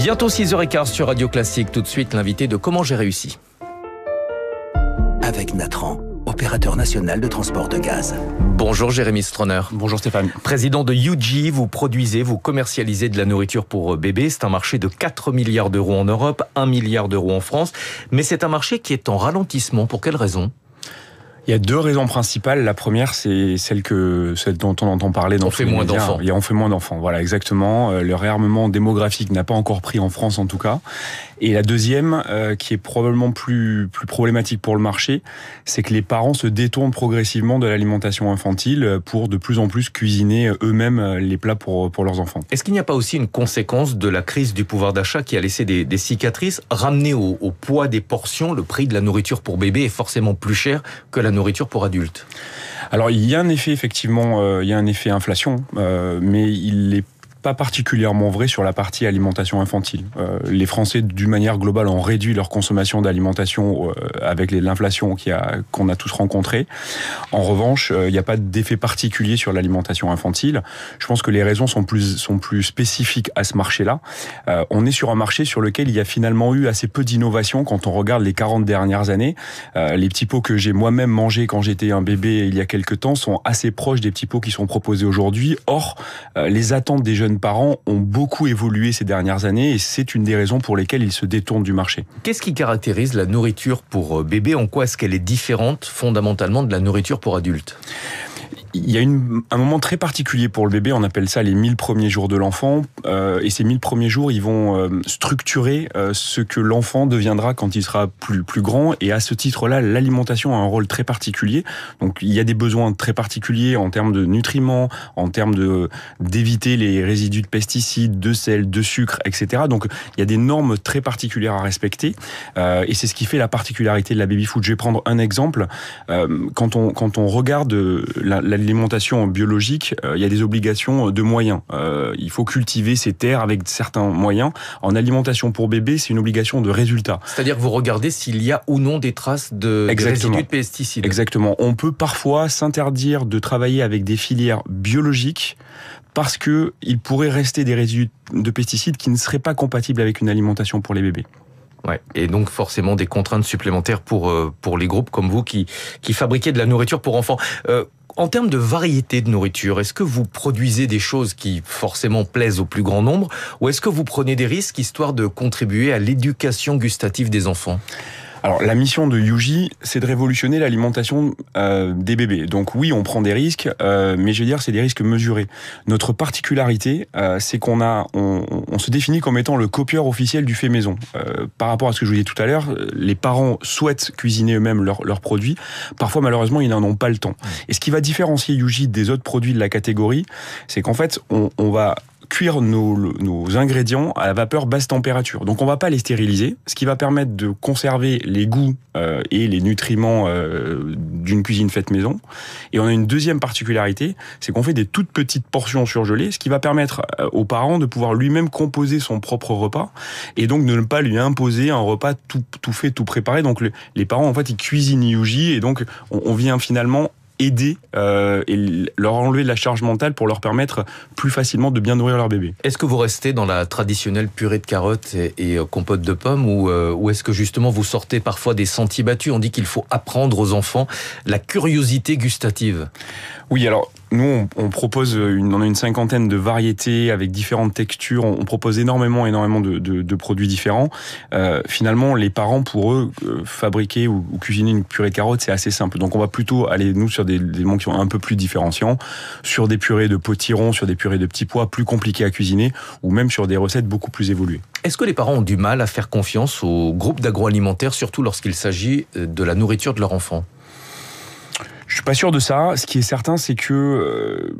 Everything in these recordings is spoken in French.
Bientôt 6h15 sur Radio Classique. Tout de suite, l'invité de Comment j'ai réussi. Avec Natran, opérateur national de transport de gaz. Bonjour Jérémy Stroner. Bonjour Stéphane. Président de UG, vous produisez, vous commercialisez de la nourriture pour bébés. C'est un marché de 4 milliards d'euros en Europe, 1 milliard d'euros en France. Mais c'est un marché qui est en ralentissement. Pour quelles raisons ? Il y a deux raisons principales. La première, c'est celle dont on entend parler dans on fait moins d'enfants. On fait moins d'enfants. Voilà, exactement. Le réarmement démographique n'a pas encore pris en France, en tout cas. Et la deuxième, qui est probablement plus problématique pour le marché, c'est que les parents se détournent progressivement de l'alimentation infantile pour de plus en plus cuisiner eux-mêmes les plats pour leurs enfants. Est-ce qu'il n'y a pas aussi une conséquence de la crise du pouvoir d'achat qui a laissé des cicatrices? Ramené au poids des portions, le prix de la nourriture pour bébé est forcément plus cher que la nourriture pour adultes. Alors il y a un effet effectivement, il y a un effet inflation, mais il est pas particulièrement vrai sur la partie alimentation infantile. Les Français, d'une manière globale, ont réduit leur consommation d'alimentation avec l'inflation qu'on a tous rencontrée. En revanche, il n'y a pas d'effet particulier sur l'alimentation infantile. Je pense que les raisons sont plus spécifiques à ce marché-là. On est sur un marché sur lequel il y a finalement eu assez peu d'innovation quand on regarde les 40 dernières années. Les petits pots que j'ai moi-même mangés quand j'étais un bébé il y a quelques temps sont assez proches des petits pots qui sont proposés aujourd'hui. Or, les attentes des jeunes parents ont beaucoup évolué ces dernières années et c'est une des raisons pour lesquelles ils se détournent du marché. Qu'est-ce qui caractérise la nourriture pour bébé? En quoi est-ce qu'elle est différente fondamentalement de la nourriture pour adultes? Il y a un moment très particulier pour le bébé, on appelle ça les 1000 premiers jours de l'enfant, et ces 1000 premiers jours, ils vont structurer ce que l'enfant deviendra quand il sera plus grand, et à ce titre-là, l'alimentation a un rôle très particulier. Donc il y a des besoins très particuliers en termes de nutriments, en termes d'éviter les résidus de pesticides, de sel, de sucre, etc. Donc il y a des normes très particulières à respecter, et c'est ce qui fait la particularité de la baby food. Je vais prendre un exemple. Quand on regarde l'alimentation biologique, il y a des obligations de moyens. Il faut cultiver ces terres avec certains moyens. En alimentation pour bébé, c'est une obligation de résultat. C'est-à-dire que vous regardez s'il y a ou non des traces de résidus de pesticides. Exactement. On peut parfois s'interdire de travailler avec des filières biologiques parce que il pourrait rester des résidus de pesticides qui ne seraient pas compatibles avec une alimentation pour les bébés. Ouais. Et donc forcément des contraintes supplémentaires pour les groupes comme vous qui fabriquez de la nourriture pour enfants. En termes de variété de nourriture, est-ce que vous produisez des choses qui forcément plaisent au plus grand nombre ou est-ce que vous prenez des risques histoire de contribuer à l'éducation gustative des enfants ? Alors, la mission de UG, c'est de révolutionner l'alimentation des bébés. Donc oui, on prend des risques, mais je veux dire, c'est des risques mesurés. Notre particularité, c'est qu'on se définit comme étant le copieur officiel du fait maison. Par rapport à ce que je vous disais tout à l'heure, les parents souhaitent cuisiner eux-mêmes leurs produits. Parfois, malheureusement, ils n'en ont pas le temps. Et ce qui va différencier UG des autres produits de la catégorie, c'est qu'en fait, on va cuire nos ingrédients à la vapeur basse température. Donc on va pas les stériliser, ce qui va permettre de conserver les goûts et les nutriments d'une cuisine faite maison. Et on a une deuxième particularité, c'est qu'on fait des toutes petites portions surgelées, ce qui va permettre aux parents de pouvoir lui-même composer son propre repas et donc de ne pas lui imposer un repas tout fait, tout préparé. Donc les parents, en fait, ils cuisinent Yuji et donc on vient finalement aider et leur enlever de la charge mentale pour leur permettre plus facilement de bien nourrir leur bébé. Est-ce que vous restez dans la traditionnelle purée de carottes et compote de pommes ou est-ce que justement vous sortez parfois des sentiers battus? On dit qu'il faut apprendre aux enfants la curiosité gustative. Oui, alors nous on propose on a une cinquantaine de variétés avec différentes textures, on propose énormément de produits différents. Finalement, les parents, pour eux, fabriquer ou cuisiner une purée de carottes, c'est assez simple. Donc on va plutôt aller nous sur des éléments qui sont un peu plus différenciants, sur des purées de potirons, sur des purées de petits pois plus compliquées à cuisiner, ou même sur des recettes beaucoup plus évoluées. Est-ce que les parents ont du mal à faire confiance aux groupes d'agroalimentaires, surtout lorsqu'il s'agit de la nourriture de leur enfant ? Je suis pas sûr de ça. Ce qui est certain, c'est que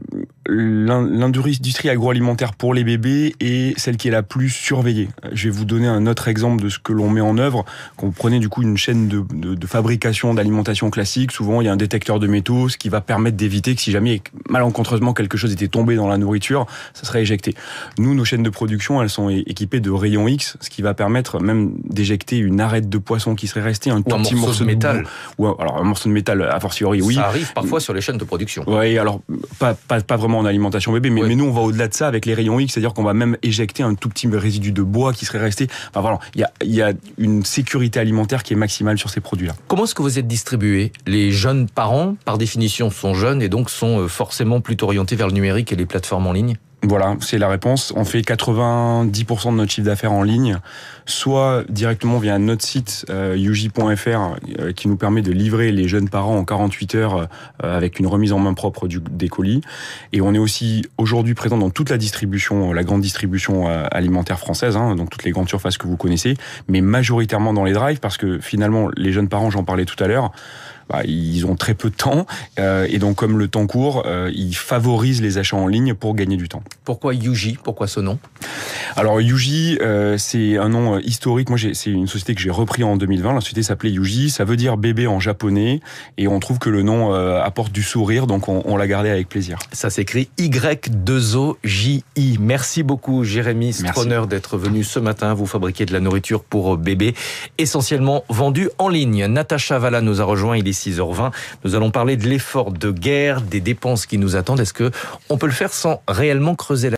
l'industrie agroalimentaire pour les bébés est celle qui est la plus surveillée. Je vais vous donner un autre exemple de ce que l'on met en œuvre. Quand vous prenez du coup une chaîne de fabrication d'alimentation classique, souvent il y a un détecteur de métaux, ce qui va permettre d'éviter que si jamais malencontreusement quelque chose était tombé dans la nourriture, ça serait éjecté. Nous, nos chaînes de production, elles sont équipées de rayons X, ce qui va permettre même d'éjecter une arête de poisson qui serait restée, un tout petit morceau de métal. Ou alors un morceau de métal, a fortiori, oui. Ça arrive parfois sur les chaînes de production. Oui, alors pas vraiment en alimentation bébé, mais nous on va au-delà de ça avec les rayons X, c'est-à-dire qu'on va même éjecter un tout petit résidu de bois qui serait resté. Enfin voilà, il y a une sécurité alimentaire qui est maximale sur ces produits-là. Comment est-ce que vous êtes distribué? Les jeunes parents, par définition, sont jeunes et donc sont forcément plutôt orientés vers le numérique et les plateformes en ligne? Voilà, c'est la réponse. On fait 90% de notre chiffre d'affaires en ligne, soit directement via notre site yougi.fr qui nous permet de livrer les jeunes parents en 48 heures avec une remise en main propre des colis. Et on est aussi aujourd'hui présent dans toute la distribution, la grande distribution alimentaire française, donc toutes les grandes surfaces que vous connaissez, mais majoritairement dans les drives parce que finalement les jeunes parents, j'en parlais tout à l'heure, ils ont très peu de temps et donc comme le temps court, ils favorisent les achats en ligne pour gagner du temps. Pourquoi Yougi? Pourquoi ce nom? Alors Yougi, c'est un nom historique. Moi, c'est une société que j'ai repris en 2020. La société s'appelait Yougi. Ça veut dire bébé en japonais et on trouve que le nom apporte du sourire, donc on l'a gardé avec plaisir. Ça s'écrit Y2OJI. Merci beaucoup Jérémy Stroner d'être venu ce matin. Vous fabriquez de la nourriture pour bébés, essentiellement vendue en ligne. Natacha Valla nous a rejoint. Il est 6h20. Nous allons parler de l'effort de guerre, des dépenses qui nous attendent. Est-ce que on peut le faire sans réellement creuser la